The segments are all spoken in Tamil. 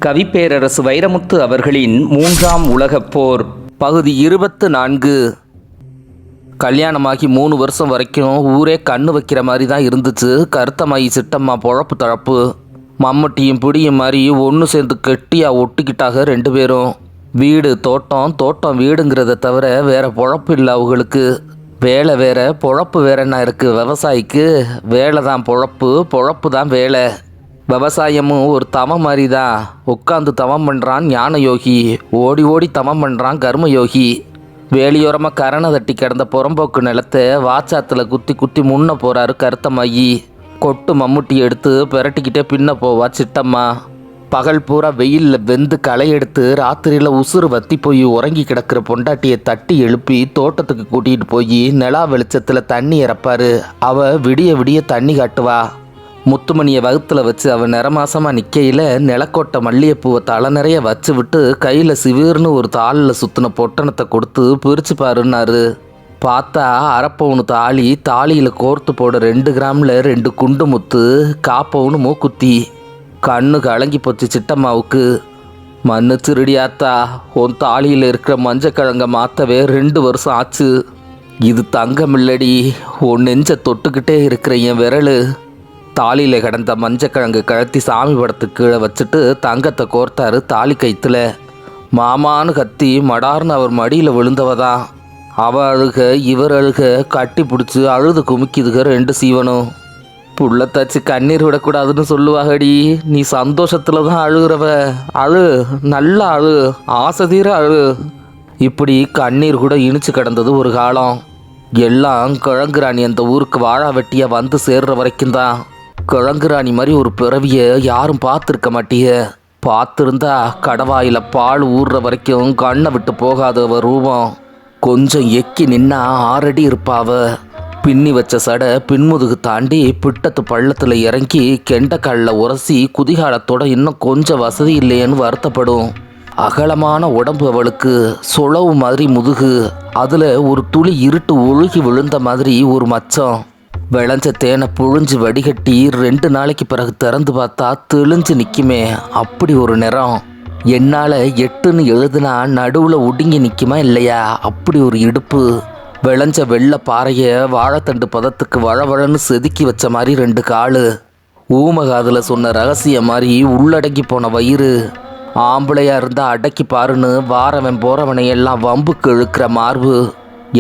கவிப்பேரரசு வைரமுத்து அவர்களின் மூன்றாம் உலகப் போர் பகுதி 24. கல்யாணமாகி 3 வருஷம் வரைக்கும் ஊரே கண்ணு வைக்கிற மாதிரி தான் இருந்துச்சு. கருத்தமாயி சிட்டம்மா பொழப்பு தழப்பு மம்மட்டியும் பிடியும் மாதிரி ஒன்று சேர்ந்து கெட்டியாக ஒட்டிக்கிட்டாக 2 பேரும். வீடு தோட்டம், தோட்டம் வீடுங்கிறத தவிர வேற பொழப்பு இல்லை அவங்களுக்கு. வேலை வேற பொழப்பு வேறன்னா இருக்குது. விவசாயிக்கு வேலை தான் பொழப்பு, பொழப்பு தான் வேலை. விவசாயமும் ஒரு தவம் மாதிரி தான். உட்காந்து தவம் பண்ணுறான் ஞான யோகி, ஓடி ஓடி தவம் பண்ணுறான் கர்ம யோகி. வேலியோரமாக கரணை தட்டி கிடந்த புறம்போக்கு நிலத்தை வாச்சாத்தில் குத்தி குத்தி முன்ன போகிறாரு கருத்தமாயி. கொட்டு மம்முட்டி எடுத்து பிரட்டிக்கிட்டே பின்ன போவா சிட்டம்மா. பகல் பூரா வெயிலில் வெந்து களை எடுத்து ராத்திரியில் உசுறு வத்தி போய் உறங்கி கிடக்கிற பொண்டாட்டியை தட்டி எழுப்பி தோட்டத்துக்கு கூட்டிகிட்டு போய் நிலா வெளிச்சத்தில் தண்ணி இறப்பாரு. அவள் விடிய விடிய தண்ணி காட்டுவா. முத்துமணியை வகுத்தில் வச்சு அவன் நிறமாசமாக நிற்கையில் நிலக்கோட்டை மல்லிகைப்பூவை தலை நிறைய வச்சு விட்டு கையில் சிவீர்னு ஒரு தாளில் சுற்றின பொட்டணத்தை கொடுத்து பிரித்து பாருன்னாரு. பார்த்தா அரைப்பவுனு தாலியில் கோர்த்து போட 2 கிராமில் 2 குண்டு முத்து, காப்பவுனு மூக்குத்தி. கண்ணு கலங்கி போச்சு சிட்டம்மாவுக்கு. மண்ணு திருடியாத்தா, உன் தாலியில் இருக்கிற மஞ்சக்கிழங்க மாற்றவே 2 வருஷம் ஆச்சு. இது தங்கம் இல்லடி, உன் நெஞ்ச தொட்டுக்கிட்டே இருக்கிற என் விரல். தாலியில் கிடந்த மஞ்சக்கிழங்கு கழத்தி சாமி படத்துக்கு கீழே வச்சுட்டு தங்கத்தை கோர்த்தாரு தாலி கைத்தில். மாமான்னு கத்தி மடார்னு அவர் மடியில் விழுந்தவதான். அவ அழுக இவர் அழுக கட்டி பிடிச்சி அழுது குமிக்குதுக 2 சீவனும். புள்ளத்தாச்சு கண்ணீர் விடக்கூடாதுன்னு சொல்லுவாகடி. நீ சந்தோஷத்தில் தான் அழுகிறவ. அழு, நல்லா அழு, ஆசதீர அழு. இப்படி கண்ணீர் கூட இனிச்சு கிடந்தது ஒரு காலம். எல்லாம் கிழங்குராணி அந்த ஊருக்கு வாழா வெட்டியாக வந்து சேர்ற வரைக்கும் தான். கிழங்குராணி மாதிரி ஒரு பிறவியை யாரும் பார்த்துருக்க மாட்டிய. பார்த்துருந்தா கடவாயில் பால் ஊறுற வரைக்கும் கண்ணை விட்டு போகாதவ ரூபம். கொஞ்சம் எக்கி நின்னா 6 அடி இருப்பாவ. பின்னி வச்ச சடை பின்முதுகு தாண்டி பிட்டத்து பள்ளத்தில் இறங்கி கெண்டைக்காலில் உரசி குதிகாலத்தோட இன்னும் கொஞ்சம் வசதி இல்லையேன்னு வருத்தப்படும். அகலமான உடம்பு அவளுக்கு, சொலவு மாதிரி முதுகு, அதில் ஒரு துளி இருட்டு ஒழுகி விழுந்த மாதிரி ஒரு மச்சம். விளைஞ்ச தேனை புழிஞ்சு வடிகட்டி 2 நாளைக்கு பிறகு திறந்து பார்த்தா தெளிஞ்சு நிற்குமே, அப்படி ஒரு நிறம். என்னால் 8ன்னு எழுதுனா நடுவில் ஒடுங்கி நிற்குமா இல்லையா, அப்படி ஒரு இடுப்பு. விளைஞ்ச வெள்ளை பாறையை வாழைத்தண்டு பதத்துக்கு வழவழன்னு செதுக்கி வச்ச மாதிரி 2 காலு. ஊமகாதில் சொன்ன ரகசியம் மாதிரி உள்ளடங்கி போன வயிறு. ஆம்பளையா இருந்தால் அடக்கி பாருன்னு வாரவன் போகிறவனை எல்லாம் வம்புக்கு இழுக்கிற மார்பு.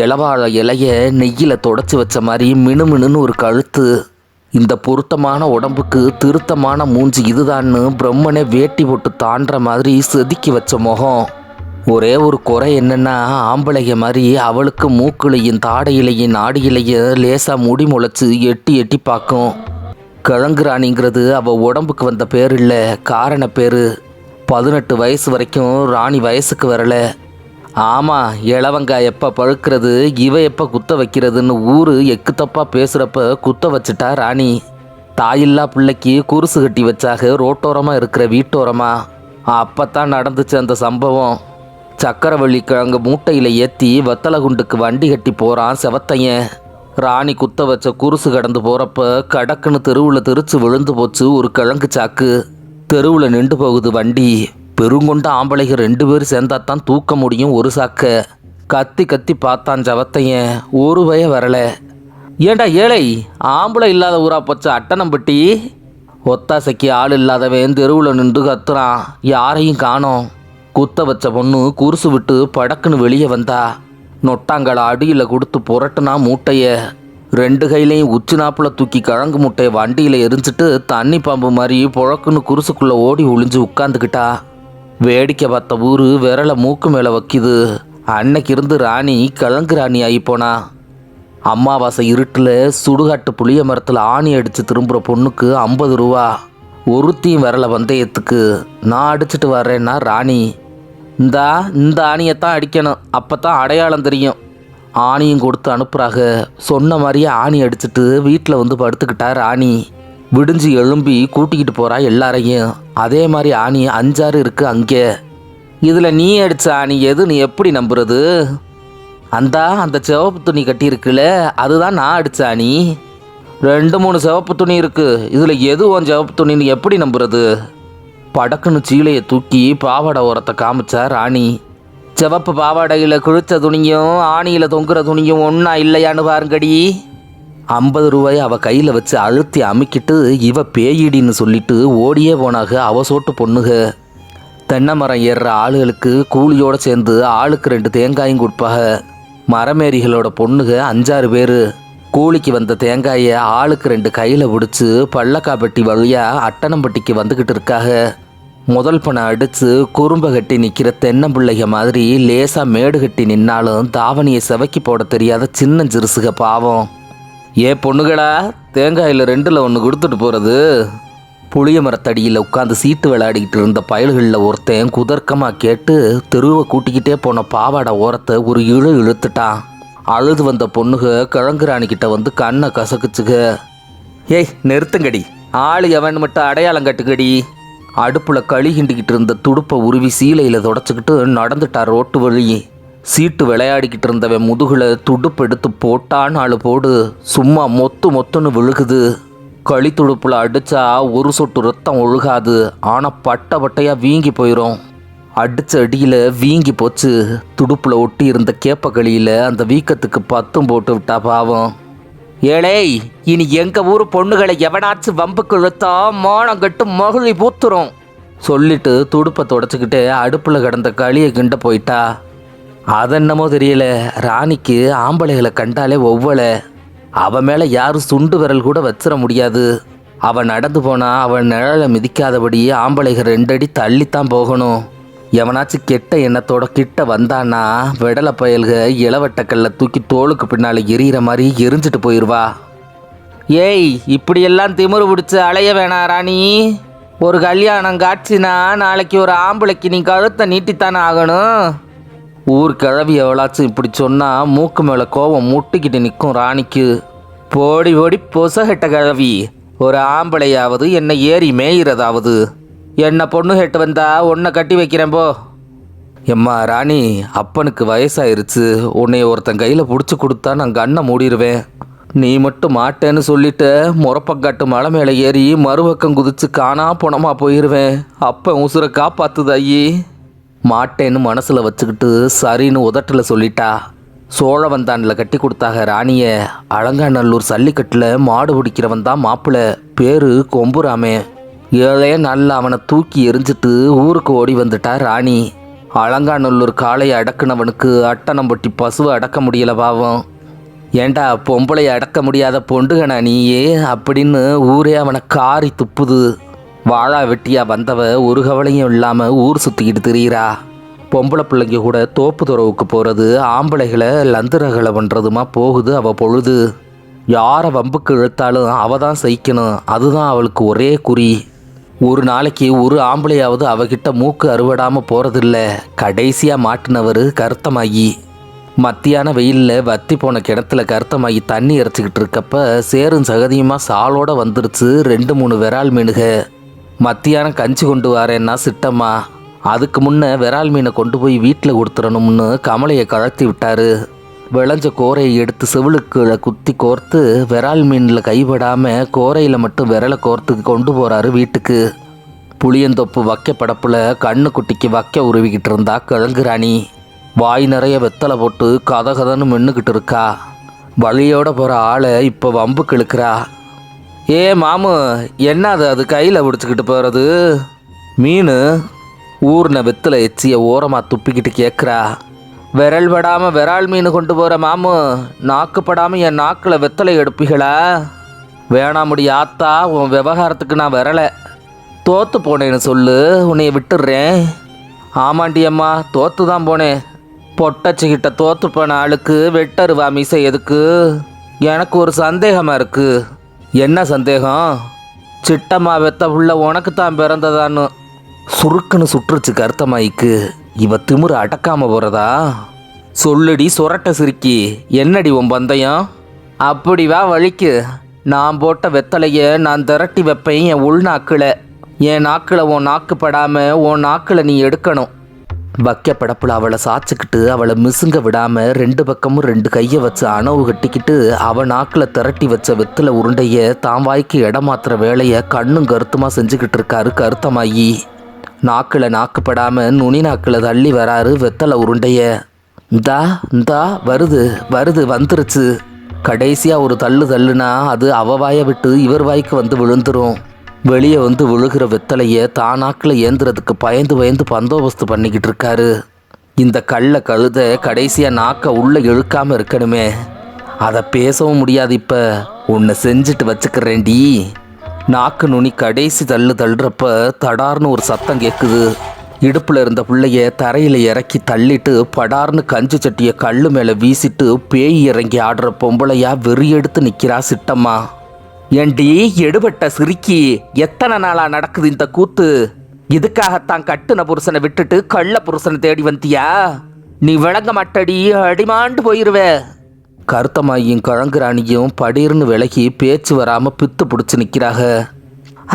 இளவாழை இலைய நெய்யில் தொடச்சி வச்ச மாதிரி மினுமினுன்னு ஒரு கழுத்து. இந்த பொருத்தமான உடம்புக்கு திருத்தமான மூஞ்சி இதுதான்னு பிரம்மனே வேட்டி போட்டு தாண்டுற மாதிரி செதுக்கி வச்ச முகம். ஒரே ஒரு குறை என்னென்னா, ஆம்பளைங்க மாதிரி அவளுக்கு மூக்குலையும் தாடையிலையும் நாடியிலையும் லேசாக முடி முளைச்சி எட்டி எட்டி பார்க்கும். கிழங்குராணிங்கிறது அவள் உடம்புக்கு வந்த பேர் இல்லை, காரண பேர். 18 வயசு வரைக்கும் ராணி வயசுக்கு வரலை. ஆமாம், இளவங்காய் எப்போ பழுக்கிறது, இவ எப்போ குத்த வைக்கிறதுன்னு ஊர் எக்கு தப்பாக பேசுகிறப்ப குத்த வச்சுட்டா ராணி. தாயில்லா பிள்ளைக்கு குருசு கட்டி வச்சாக ரோட்டோரமாக இருக்கிற வீட்டோரமாக. அப்போத்தான் நடந்துச்சு அந்த சம்பவம். சக்கரவள்ளி கிழங்கு மூட்டையில் ஏற்றி வத்தலை குண்டுக்கு வண்டி கட்டி போகிறான் செவத்தையன். ராணி குத்த வச்ச குருசு கடந்து போகிறப்ப கடக்குன்னு தெருவில் தெரிச்சு விழுந்து போச்சு ஒரு கிழங்கு சாக்கு. தெருவில் நின்று போகுது வண்டி. பெருங்கொண்ட ஆம்பளைங்க 2 பேர் சேர்ந்தாத்தான் தூக்க முடியும் ஒரு சாக்க. கத்தி கத்தி பார்த்தான் செவத்தையன், ஒரு பய வரலை. ஏண்டா ஏழை, ஆம்பளை இல்லாத ஊரா போச்ச அட்டனம்பட்டி. ஒத்தாசைக்கு ஆள் இல்லாதவன் தெருவில் நின்று கத்துறான், யாரையும் காணோம். குத்த வச்ச பொண்ணு குருசு விட்டு படக்குன்னு வெளியே வந்தா. நொட்டாங்களை அடியில் கொடுத்து புரட்டுனா மூட்டைய. 2 கையிலையும் உச்சி நாப்பில் தூக்கி கிழங்கு மூட்டையை வண்டியில் எரிஞ்சிட்டு தண்ணி பாம்பு மாதிரி புழக்குன்னு குருசுக்குள்ளே ஓடி ஒளிஞ்சு உட்காந்துக்கிட்டா. வேடிக்கை பார்த்த ஊர் விரலை மூக்கு மேலே வைக்கிது. அன்னைக்கு இருந்து ராணி கிழங்கு ராணி ஆகி போனா. அம்மாவாசை இருட்டில் சுடுகாட்டு புளிய மரத்தில் ஆணி அடித்து திரும்புகிற பொண்ணுக்கு 50 ரூபா. ஒருத்தையும் விரலை வந்தயத்துக்கு. நான் அடிச்சுட்டு வர்றேன்னா ராணி, இந்த ஆணியைத்தான் அடிக்கணும், அப்போ தான் அடையாளம் தெரியும். ஆணியும் கொடுத்து அனுப்புகிறாக. சொன்ன மாதிரியே ஆணி அடிச்சுட்டு வீட்டில் வந்து படுத்துக்கிட்டா ராணி. விடிஞ்சு எழும்பி கூட்டிக்கிட்டு போகிறா எல்லாரையும். அதே மாதிரி ஆணி 5-6 இருக்குது அங்கே. இதில் நீ அடித்த ஆணி எது, நீ எப்படி நம்புறது? அந்த சிவப்பு துணி கட்டியிருக்குல்ல, அதுதான் நான் அடித்த ஆணி. 2 3 சிவப்பு துணி இருக்கு, இதில் எது உன் சிவப்பு துணின்னு எப்படி நம்புறது? படக்குன்னு சீலையை தூக்கி பாவாடை ஓரத்தை காமிச்சா ராணி. சிவப்பு பாவாடையில் கிழிச்ச துணியும் ஆணியில் தொங்குற துணியும் ஒன்றா இல்லையான்னு பாருங்கடி. 50 ரூபாயை அவள் கையில் வச்சு அழுத்தி அமுக்கிட்டு இவ பேயிடின்னு சொல்லிட்டு ஓடியே போனாக அவ சோட்டு பொண்ணுக. தென்னை மரம் ஏறுற ஆளுகளுக்கு கூலியோடு சேர்ந்து ஆளுக்கு 2 தேங்காயும் கொடுப்பாக. மரமேரிகளோட பொண்ணுக 5 6 பேர் கூலிக்கு வந்த தேங்காயை ஆளுக்கு 2 கையில் பிடிச்சி பள்ளக்காப்பட்டி வழியாக அட்டனம்பட்டிக்கு வந்துக்கிட்டு இருக்காக. முதல் பணம் அடித்து குறும்பை கட்டி நிற்கிற தென்னம்பிள்ளைக மாதிரி லேசாக மேடு கட்டி நின்னாலும் தாவணியை செவக்கி போட தெரியாத சின்ன சிறுசுக பாவம். பொண்ணுகளா, தேங்காயில் 2ல் 1 கொடுத்துட்டு போகிறது. புளிய மரத்தடியில் உட்காந்து சீட்டு விளையாடிக்கிட்டு இருந்த பயல்களில் ஒருத்தன் குதர்க்கமாக கேட்டு தெருவை கூட்டிக்கிட்டே போன பாவாடை ஓரத்தை ஒரு இழுத்துட்டான். அழுது வந்த பொண்ணுக கிழங்குராணிக்கிட்ட வந்து கண்ணை கசக்குச்சுக. நிறுத்துங்கடி, ஆள் எவன் மட்டும் அடையாளம் கட்டுக்கடி. அடுப்பில் களி கிண்டிக்கிட்டு இருந்த துடுப்பை உருவி சீலையில் தொடச்சிக்கிட்டு நடந்துட்டார் ரோட்டு வழி. சீட்டு விளையாடிக்கிட்டு இருந்தவன் முதுகில் துடுப்பு எடுத்து போட்டான்னு ஆளு போடு, சும்மா மொத்துன்னு விழுகுது. களி துடுப்பில் அடித்தா ஒரு சொட்டு ரத்தம் ஒழுகாது, ஆனால் பட்டையாக வீங்கி போயிடும். அடித்த அடியில் வீங்கி போச்சு. துடுப்பில் ஒட்டி இருந்த கேப்பக்களியில் அந்த வீக்கத்துக்கு 10 போட்டு விட்டா பாவம். ஏழேய், இனி எங்கள் ஊர் பொண்ணுகளை எவனாச்சும் வம்புக்கு இழுத்தா மானம் கட்டு மகிழி பூத்துரும் சொல்லிட்டு துடுப்பை தொடச்சிக்கிட்டு அடுப்பில் கிடந்த களியை கிண்ட போயிட்டா. அதென்னமோ தெரியல, ராணிக்கு ஆம்பளைகளை கண்டாலே ஒவ்வொலை. அவன் மேலே யாரும் சுண்டு விரல் கூட வச்சிட முடியாது. அவன் நடந்து போனால் அவன் நிழலை மிதிக்காதபடி ஆம்பளைகள் 2 அடி தள்ளித்தான் போகணும். எவனாச்சும் கெட்ட எண்ணத்தோட கிட்ட வந்தான்னா விடலை பயல்க இளவட்டக்கல்ல தூக்கி தோளுக்கு பின்னால் எரியிற மாதிரி எரிஞ்சிட்டு போயிடுவா. இப்படியெல்லாம் திமிரு பிடிச்சி அலைய வேணாம் ராணி. ஒரு கல்யாணம் காட்சினா நாளைக்கு ஒரு ஆம்பளைக்கு நீ கழுத்தை நீட்டித்தானே ஆகணும். ஊர் கிழவி எவ்வளாச்சும் இப்படி சொன்னால் மூக்கு மேலே கோவம் முட்டிக்கிட்டு நிற்கும் ராணிக்கு. போடி பொசகட்ட கிழவி, ஒரு ஆம்பளையாவது என்னை ஏறி மேயிறதாவது. என்னை பொண்ணு கேட்டு வந்தா உன்னை கட்டி வைக்கிறேன் போ. எம்மா ராணி, அப்பனுக்கு வயசாயிருச்சு. உன்னை ஒருத்தன் கையில் பிடிச்சி கொடுத்தா நான் கண்ணை மூடிடுவேன். நீ மட்டும் மாட்டேன்னு சொல்லிட்டு முறப்பங்காட்டு மலை மேலே ஏறி மறுபக்கம் குதிச்சு காணா போனமா போயிடுவேன். அப்போ உசுரை காப்பாத்துது ஐயே. மாட்டேன்னு மனசில் வச்சுக்கிட்டு சரின்னு உதட்டில் சொல்லிட்டா. சோழவந்தானில் கட்டி கொடுத்தாக ராணியை. அலங்காநல்லூர் சல்லிக்கட்டில் மாடு பிடிக்கிறவன் தான் மாப்பிள்ளை. பேர் கொம்புராமே. 7 நாளில் அவனை தூக்கி எரிஞ்சிட்டு ஊருக்கு ஓடி வந்துட்டா ராணி. அலங்காநல்லூர் காளையை அடக்குனவனுக்கு அட்டனம்பட்டி பசுவை அடக்க முடியல பாவம். ஏண்டா பொம்பளையை அடக்க முடியாத பொண்டுகனா நீயே அப்படின்னு ஊரே அவனை காரி துப்புது. வாழா வெட்டியாக வந்தவ ஒரு கவலையும் இல்லாமல் ஊர் சுற்றிக்கிட்டு திரியிறா. பொம்பளை பிள்ளைங்க கூட தோப்பு துறவுக்கு போகிறது, ஆம்பளைகளை லந்துரகளை பண்ணுறதுமா போகுது அவள் பொழுது. யாரை வம்புக்கு இழுத்தாலும் அவள் தான் சகிக்கணும், அதுதான் அவளுக்கு ஒரே குறி. ஒரு நாளைக்கு ஒரு ஆம்பளையாவது அவகிட்ட மூக்கு அறுவடாமல் போகிறதில்ல. கடைசியாக மாட்டினவர் கருத்தமாகி. மத்தியான வெயிலில் வத்தி போன கிணத்துல கருத்தமாகி தண்ணி இறைச்சிக்கிட்டு இருக்கப்ப சேரும் சகதியுமாக சாலோட வந்துருச்சு 2 3 விரால் மீனுக. மத்தியானம் கஞ்சி கொண்டு வரேன்னா சிட்டம்மா. அதுக்கு முன்னே விரால் மீனை கொண்டு போய் வீட்டில் கொடுத்துடணும்னு கமலையை கழத்தி விட்டாரு. விளைஞ்ச கோரையை எடுத்து செவிலுக்குள்ள குத்தி கோர்த்து விரால் மீனில் கைப்படாமல் கோரையில் மட்டும் விரலை கோர்த்து கொண்டு போகிறாரு வீட்டுக்கு. புளியந்தொப்பு வக்க படப்பில் கண்ணு குட்டிக்கு வக்க உருவிக்கிட்டு இருந்தா கிழங்குராணி. வாய் நிறைய வெத்தலை போட்டு கதன்னு மென்னுக்கிட்டு இருக்கா. வழியோட போகிற ஆளை இப்போ வம்புக்கு இழுக்கிறா. மாமு, என்னது அது கையில் பிடிச்சிக்கிட்டு போகிறது? மீன். ஊர்ன வெத்தில் எச்சிய ஓரமாக துப்பிக்கிட்டு கேட்குறா. விரல் படாமல் விரால் மீன் கொண்டு போகிற மாமு, நாக்கு படாமல் என் நாக்கில் வெத்தலை எடுப்பீங்களா? வேணாமுடி ஆத்தா, உன் விவகாரத்துக்கு நான் வரலை. தோற்று போனேன்னு சொல்லு, உன்னைய விட்டுடுறேன். ஆமாண்டி அம்மா, தோற்று தான் போனேன். பொட்டச்சிக்கிட்ட தோற்று போன ஆளுக்கு வெட்டருவா மீசை எதுக்கு? எனக்கு ஒரு சந்தேகமாக இருக்குது. என்ன சந்தேகம்? சிட்டம்மா வெத்த புள்ள உனக்கு தான் பிறந்ததான்னு. சுருக்குன்னு சுற்றுச்சு கருத்தமாய்க்கு. இவ திமிரு அடக்காமல் போகிறதா? சொல்லுடி சுரட்ட சிரிக்கி, என்னடி உன் பந்தயம்? அப்படி வா வழிக்கு. நான் போட்ட வெத்தலையை நான் திரட்டி வைப்பேன் என் உள்நாக்கில். என் நாக்கில் உன் நாக்கு படாமல் உன் நாக்கில் நீ எடுக்கணும். வக்கப்படப்புல அவளை சாய்ச்சிக்கிட்டு அவளை மிசுங்க விடாம 2 பக்கமும் 2 கையை வச்சு அணவு கட்டிக்கிட்டு அவ நாக்கில் திரட்டி வச்ச வெத்தலை உருண்டைய தாம் வாய்க்கு இடமாத்துற வேலையை கண்ணும் கருத்துமா செஞ்சுக்கிட்டு இருக்காரு கருத்தமாயி. நாக்கில் நாக்குப்படாம நுனி நாக்கில் தள்ளி வராரு வெத்தலை உருண்டைய. இந்தா வருது வருது வந்துருச்சு. கடைசியாக ஒரு தள்ளுனா அது அவ வாயை விட்டு இவர் வாய்க்கு வந்து விழுந்துரும். வெளியே வந்து விழுகிற வெத்தலையை தானாக்கில் ஏந்துறதுக்கு பயந்து பந்தோபஸ்து பண்ணிக்கிட்டு இருக்காரு. இந்த கழுதை கடைசியாக நாக்கை உள்ளே இழுக்காமல் இருக்கணுமே. அதை பேசவும் முடியாது. இப்போ உன்னை செஞ்சுட்டு வச்சுக்கிறேன்டி. நாக்கு நுனி கடைசி தள்ளுறப்ப தடார்னு ஒரு சத்தம் கேட்குது. இடுப்பில் இருந்த பிள்ளைய தரையில் இறக்கி தள்ளிட்டு படார்னு கஞ்சு சட்டியை கல்லு மேலே வீசிட்டு பேய் இறங்கி ஆடுற பொம்பளையா வெறி எடுத்து நிற்கிறா சிட்டம்மா. ஏண்டி எடுபட்ட சிரிக்கி, எத்தனை நாளாக நடக்குது இந்த கூத்து? இதுக்காகத்தான் கட்டுன புருஷனை விட்டுட்டு கள்ள புருஷனை தேடி வந்தியா? நீ விளங்க மாட்டடி, அடிமாண்டு போயிருவ. கருத்தமாயும் கழங்குராணியும் படீர்னு விலகி பேச்சு வராமல் பித்து பிடிச்சி நிற்கிறாங்க.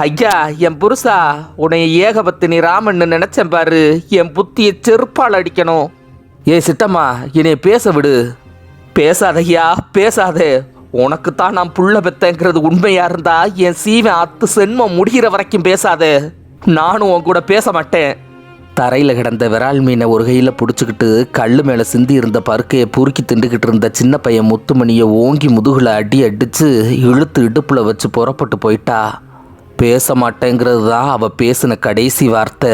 ஐயா, என் புருஷா, உன்னை ஏகபத்தினி ராமன்னு நினைச்சேன் பாரு. என் புத்தியை செருப்பால் அடிக்கணும். ஏ சிட்டம்மா, என்னை பேச விடு. பேசாதையா பேசாதே. உனக்குத்தான் நான் புள்ள பெத்தங்கிறது உண்மையா இருந்தா என் சீவன் அத்து சென்மம் முடிகிற வரைக்கும் பேசாதே. நானும் உன் கூட பேச மாட்டேன். தரையில் கிடந்த விரால் மீனை ஒரு கையில் பிடிச்சிக்கிட்டு கல் மேலே சிந்தி இருந்த பருக்கையை புறுக்கி திண்டுக்கிட்டு இருந்த சின்ன பையன் முத்துமணியை ஓங்கி முதுகில் அடித்து இழுத்து இடுப்பில் வச்சு புறப்பட்டு போயிட்டா. பேச மாட்டேங்கிறது தான் அவள் பேசின கடைசி வார்த்தை.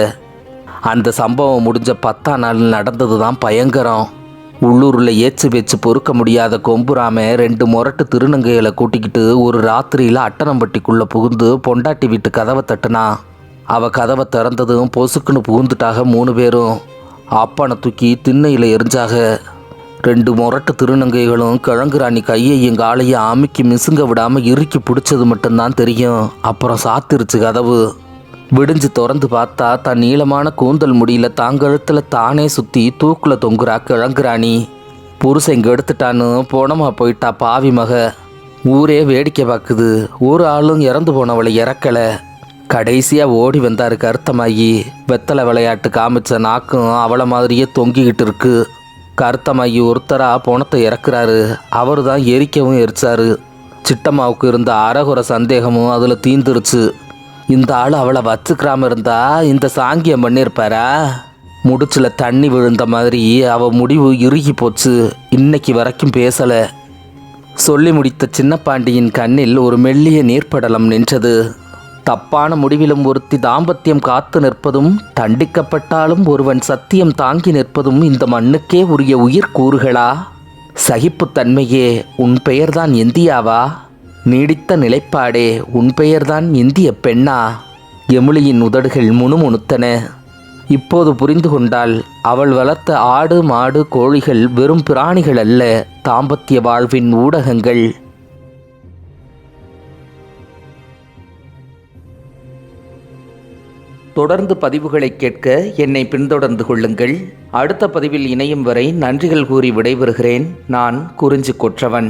அந்த சம்பவம் முடிஞ்ச 10ஆம் நாள் நடந்தது தான் பயங்கரம். உள்ளூரில் ஏச்சு பேச்சு பொறுக்க முடியாத கொம்புராம 2 முரட்டு திருநங்கைகளை கூட்டிக்கிட்டு ஒரு ராத்திரியில் அட்டனம்பட்டிக்குள்ளே புகுந்து பொண்டாட்டி வீட்டு கதவை தட்டுனா. அவள் கதவை திறந்ததும் பொசுக்குன்னு புகுந்துட்டாக 3 பேரும். அப்பனை தூக்கி திண்ணையில் எரிஞ்சாக. 2 முரட்டு திருநங்கைகளும் கிழங்குராணி கையையும் காலையும் அமுக்கி மிசுங்க விடாமல் இறுக்கி பிடிச்சது மட்டும்தான் தெரியும். அப்புறம் சாத்திருச்சு கதவு. விடிஞ்சு திறந்து பார்த்தா தன் நீளமான கூந்தல் முடியில தாங்கழுத்தில் தானே சுற்றி தூக்கில் தொங்குறா கிழங்குராணி. புருஷன் இங்கே எடுத்துட்டான்னு போனமா போயிட்டா பாவி மக. ஊரே வேடிக்கை பார்க்குது. ஒரு ஆளும் இறந்து போனவளை இறக்கலை. கடைசியாக ஓடி வந்தார் கருத்தமாயி. வெத்தலை விளையாட்டு காமிச்ச நாக்கும் அவளை மாதிரியே தொங்கிக்கிட்டு இருக்கு. கருத்தமாயி ஒருத்தராக பணத்தை இறக்குறாரு. அவர் தான் எரிக்கவும் எரிச்சாரு. சிட்டம்மாவுக்கு இருந்த அறகுறை சந்தேகமும் அதில் தீந்துருச்சு. இந்த ஆள் அவளை வச்சுக்கிறாம இருந்தா இந்த சாங்கியம் பண்ணியிருப்பாரா? முடிச்சில் தண்ணி விழுந்த மாதிரி அவள் முடிவு இறுகி போச்சு. இன்னைக்கு வரைக்கும் பேசலை. சொல்லி முடித்த சின்ன பாண்டியின் கண்ணில் ஒரு மெல்லிய நீர்ப்படலம் நின்றது. தப்பான முடிவிலும் ஒருத்தி தாம்பத்தியம் காத்து நிற்பதும், தண்டிக்கப்பட்டாலும் ஒருவன் சத்தியம் தாங்கி நிற்பதும் இந்த மண்ணுக்கே உரிய உயிர்கூறுகளா? சகிப்புத்தன்மையே உன் பெயர்தான் இந்தியாவா? நீடித்த நிலைப்பாடே உன் பெயர்தான் இந்திய பெண்ணா? எமிலியின் உதடுகள் முணுமுணுத்தன. இப்போது புரிந்து கொண்டால் அவள் வளர்த்த ஆடு மாடு கோழிகள் வெறும் பிராணிகள் அல்ல, தாம்பத்திய வாழ்வின் ஊடகங்கள். தொடர்ந்து பதிவுகளை கேட்க என்னை பின்தொடர்ந்து கொள்ளுங்கள். அடுத்த பதிவில் இணையும் வரை நன்றிகள் கூறி விடைபெறுகிறேன். நான் குறிஞ்சி கொற்றவன்.